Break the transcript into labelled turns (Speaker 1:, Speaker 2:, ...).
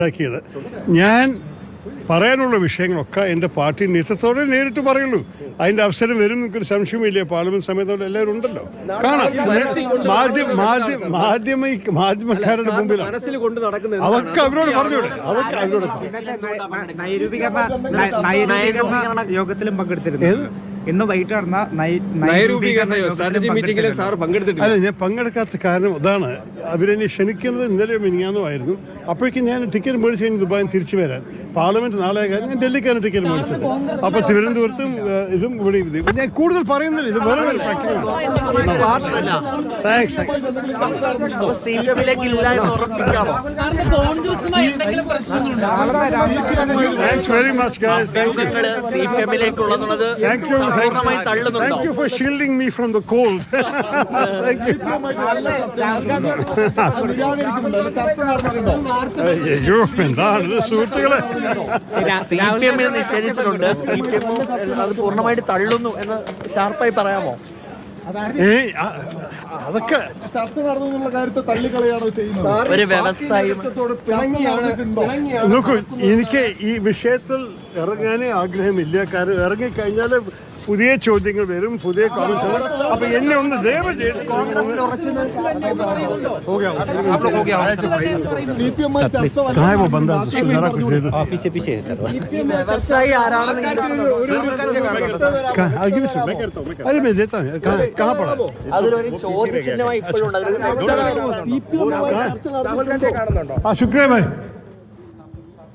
Speaker 1: ാക്കിയത് ഞാൻ പറയാനുള്ള വിഷയങ്ങളൊക്കെ എൻ്റെ പാർട്ടി നേതൃത്വത്തോടെ നേരിട്ട് പറയുള്ളൂ. അതിൻ്റെ അവസരം വരും എനിക്കൊരു സംശയമില്ല. പാർലമെന്റ് സമയത്തോടെ എല്ലാവരും ഉണ്ടല്ലോ, കാണാം. മാധ്യമക്കാരുടെ മുമ്പിൽ അതൊക്കെ അവരോട് പറഞ്ഞൂടെ, അതൊക്കെ അവരോട്.
Speaker 2: യോഗത്തിലും പങ്കെടുത്തിരുന്നു. ഇന്ന് വൈകിട്ട് നടന്ന
Speaker 1: അല്ല, ഞാൻ പങ്കെടുക്കാത്ത കാരണം ഇതാണ്. അവരെന്നെ ക്ഷണിക്കുന്നത് ഇന്നലെ മിനിങ്ങാന്നുമായിരുന്നു. അപ്പോഴേക്കും ഞാൻ ടിക്കറ്റ് മേടിച്ച് കഴിഞ്ഞ് ദുബായിൽ തിരിച്ചു വരാൻ. പാർലമെന്റ് നാളെ കാര്യം ഞാൻ ഡൽഹിക്കാണ് ടിക്കറ്റ് മേടിച്ചത്. അപ്പൊ തിരുവനന്തപുരത്തും ഇതും ഇവിടെ ഞാൻ കൂടുതൽ പറയുന്നില്ല. ഇത് വേറെ ഒരു very much guys. Thank you for shielding me from the cold. Thank you. അയ്യോ, എന്താണ് സുഹൃത്തുക്കളെ,
Speaker 3: നിഷേധിച്ചിട്ടുണ്ട്. CPM അത് പൂർണ്ണമായിട്ട് തള്ളുന്നു എന്ന് ഷാർപ്പായി പറയാമോ?
Speaker 1: അതൊക്കെ
Speaker 4: ചർച്ച നടന്നുള്ള കാര്യത്തെ തള്ളിക്കളയാണോ ചെയ്യുന്നത്?
Speaker 3: ഒരു വ്യവസായം
Speaker 1: നോക്കൂ, എനിക്ക് ഈ വിഷയത്തിൽ ഇറങ്ങാനേ ആഗ്രഹമില്ല. കാരണം ഇറങ്ങിക്കഴിഞ്ഞാൽ പുതിയ ചോദ്യങ്ങൾ വരും, പുതിയ കോൺഗ്രസ്. അപ്പൊ എന്നെ ഒന്ന് ദയവ് ചെയ്ത്
Speaker 3: വ്യവസായി ആരാണെന്ന് അതിലൊരു ചോദ്യചിഹ്നമായി ഇപ്പോഴും
Speaker 1: ശുക്രിയ ഭായ്.